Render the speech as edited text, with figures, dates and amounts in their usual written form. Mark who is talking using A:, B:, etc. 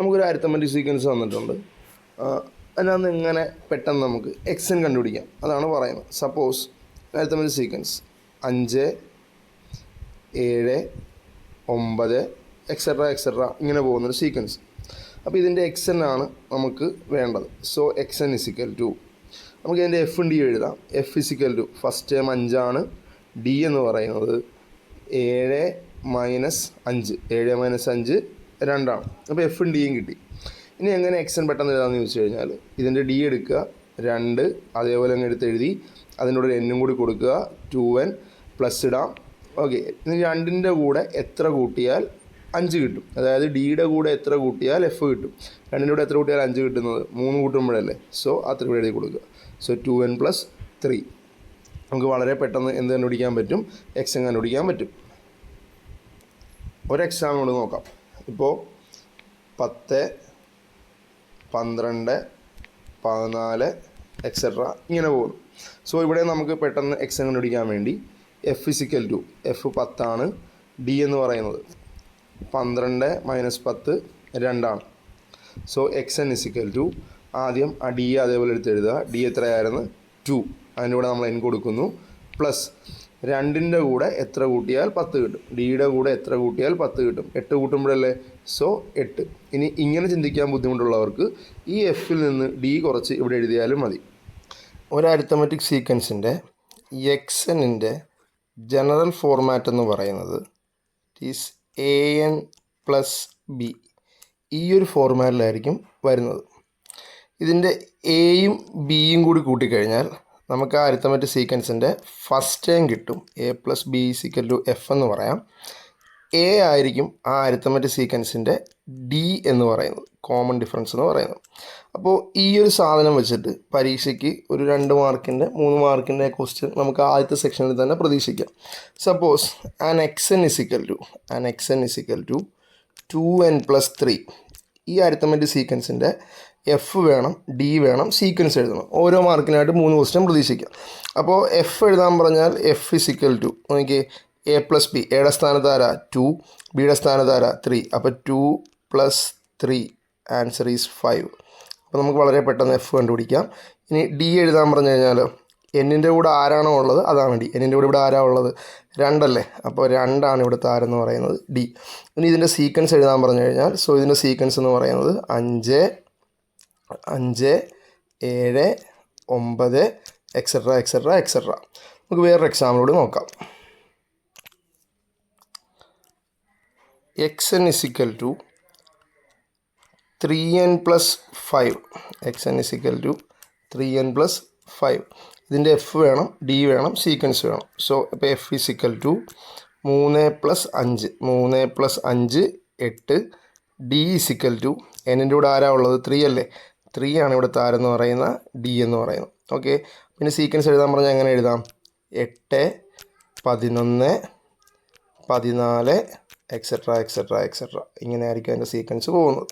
A: നമുക്കൊരു arithmetic sequence തന്നിട്ടുണ്ട്. അതിനകത്ത് ഇങ്ങനെ പെട്ടെന്ന് നമുക്ക് എക്സൻ കണ്ടുപിടിക്കാം. അതാണ് പറയുന്നത്. സപ്പോസ് അരിത്തമെറ്റിക് സീക്വൻസ് 5 7 9 എക്സെട്ര ഇങ്ങനെ പോകുന്നൊരു സീക്വൻസ്. അപ്പോൾ ഇതിൻ്റെ എക്സൻ ആണ് നമുക്ക് വേണ്ടത്. സോ എക്സൻ ഇസിക്കൽ ടു നമുക്ക് ഇതിൻ്റെ എഫും ഡി എഴുതാം. F is equal to first term 5 ആണ്. ഡി എന്ന് പറയുന്നത് 7 മൈനസ് 5 7 മൈനസ് 5 2 ആണ്. അപ്പോൾ എഫും ഡിയും കിട്ടി. ഇനി എങ്ങനെ എക്സൻ പെട്ടെന്ന് എഴുതാമെന്ന് ചോദിച്ചു കഴിഞ്ഞാൽ ഇതിൻ്റെ ഡി എടുക്കുക 2 അതേപോലെ അങ്ങ് എടുത്ത് എഴുതി അതിൻ്റെ കൂടെ എന്നും കൂടി കൊടുക്കുക 2n പ്ലസ് ഇടാം. ഓക്കെ, ഇനി 2ൻ്റെ കൂടെ എത്ര കൂട്ടിയാൽ 5 കിട്ടും. അതായത് ഡിയുടെ കൂടെ എത്ര കൂട്ടിയാൽ എഫ് കിട്ടും. 2ൻ്റെ കൂടെ എത്ര കൂട്ടിയാൽ 5 കിട്ടുന്നത് 3 കൂട്ടുമ്പോഴല്ലേ. സോ അത്ര കൂടെ എഴുതി കൊടുക്കുക. സോ 2n പ്ലസ് 3 നമുക്ക് വളരെ പെട്ടെന്ന് എന്ത് കണ്ടുപിടിക്കാൻ പറ്റും? എക്സൻ കണ്ടുപിടിക്കാൻ പറ്റും. ഒരു എക്സാം കൊണ്ട് നോക്കാം. ഇപ്പോൾ 10 12 14 എക്സെട്ര ഇങ്ങനെ പോകുന്നു. സോ ഇവിടെ നമുക്ക് പെട്ടെന്ന് എക്സൻ കണ്ടുപിടിക്കാൻ വേണ്ടി എഫ് ഇസിക്കൽ ടു എഫ് 10 ആണ്. ഡി എന്ന് പറയുന്നത് 12 മൈനസ് 10 2 ആണ്. സോ എക്സൻ ഇസിക്കൽ ടു ആദ്യം ആ ഡി അതേപോലെ എടുത്ത് എഴുതുക. ഡി എത്രയായിരുന്നു? 2. അതിൻ്റെ കൂടെ നമ്മൾ എൻ കൊടുക്കുന്നു പ്ലസ് 2ൻ്റെ കൂടെ എത്ര കൂട്ടിയാൽ 10 കിട്ടും. ഡിയുടെ കൂടെ എത്ര കൂട്ടിയാൽ 10 കിട്ടും? 8 കൂട്ടുമ്പോഴല്ലേ. സോ 8. ഇനി ഇങ്ങനെ ചിന്തിക്കാൻ ബുദ്ധിമുട്ടുള്ളവർക്ക് ഈ എഫിൽ നിന്ന് ഡി കുറച്ച് ഇവിടെ എഴുതിയാലും മതി. ഒരു അരിത്തമെറ്റിക് സീക്വൻസിൻ്റെ എക്സനിൻ്റെ ജനറൽ ഫോർമാറ്റ് എന്ന് പറയുന്നത് ഈസ് an പ്ലസ് ബി. ഈ ഒരു ഫോർമാറ്റിലായിരിക്കും വരുന്നത്. ഇതിൻ്റെ എയും ബിയും കൂടി കൂട്ടിക്കഴിഞ്ഞാൽ നമുക്ക് ആ അരിത്തമെറ്റിക് സീക്വൻസിൻ്റെ ഫസ്റ്റ് ടേം കിട്ടും. A plus B equal to F എന്ന് പറയാം. എ ആയിരിക്കും ആ അരിത്തമെറ്റിക് സീക്വൻസിൻ്റെ ഡി എന്ന് പറയുന്നത്, കോമൺ ഡിഫറൻസ് എന്ന് പറയുന്നത്. അപ്പോൾ ഈ ഒരു സാധനം വെച്ചിട്ട് പരീക്ഷയ്ക്ക് ഒരു 2 മാർക്കിൻ്റെ 3 മാർക്കിൻ്റെ ക്വസ്റ്റ്യൻ നമുക്ക് ആദ്യത്തെ സെക്ഷനിൽ തന്നെ പ്രതീക്ഷിക്കാം. Suppose an x n is equal to 2n plus 3. ഈ അരിത്തമെറ്റിക് സീക്വൻസിൻ്റെ എഫ് വേണം, ഡി വേണം, സീക്വൻസ് എഴുതണം. ഓരോ മാർക്കിനായിട്ട് 3 ക്വസ്റ്റ്യൻ പ്രതീക്ഷിക്കാം. അപ്പോൾ എഫ് എഴുതാൻ പറഞ്ഞാൽ എഫ് ഇസിക്കൽ ടു നോക്കിയേ എ പ്ലസ് ബി. എയുടെ സ്ഥാനത്ത് ആരാ? 2. ബിയുടെ സ്ഥാനത്ത് ആരാ? 3. അപ്പോൾ 2 പ്ലസ് 3 ആൻസർ ഈസ് 5. അപ്പോൾ നമുക്ക് വളരെ പെട്ടെന്ന് എഫ് കണ്ടുപിടിക്കാം. ഇനി ഡി എഴുതാൻ പറഞ്ഞു കഴിഞ്ഞാൽ എന്നിൻ്റെ കൂടെ ആരാണോ ഉള്ളത് അതാണ് ഡി. എന്നിൻ്റെ കൂടെ ഇവിടെ ആരാ ഉള്ളത്? 2 അല്ലേ. അപ്പോൾ 2 ആണ് ഇവിടുത്തെ ആരെന്ന് പറയുന്നത് ഡി. ഇനി ഇതിൻ്റെ സീക്വൻസ് എഴുതാൻ പറഞ്ഞു കഴിഞ്ഞാൽ ഇതിൻ്റെ സീക്വൻസ് എന്ന് പറയുന്നത് 5 7 9 എക്സെട്ര. നമുക്ക് വേറൊരു എക്സാമ്പിളോട് നോക്കാം. xn is equal to 3n plus 5. xn is equal to 3n plus 5. ഇതിൻ്റെ എഫ് വേണം, ഡി വേണം, സീക്വൻസ് വേണം. സോ ഇപ്പോൾ F is equal to 3 plus 5 8. D is equal to എന്നിൻ്റെ കൂടെ ആരാ ഉള്ളത്? 3 അല്ലേ. 3 ആണ് ഇവിടെ താരെന്ന് പറയുന്ന ഡി എന്ന് പറയുന്നത്. ഓക്കെ, പിന്നെ സീക്വൻസ് എഴുതാൻ പറഞ്ഞാൽ എങ്ങനെ എഴുതാം? 8 11 14 എക്സെട്ര ഇങ്ങനെ ആയിരിക്കും അതിൻ്റെ സീക്വൻസ് പോകുന്നത്.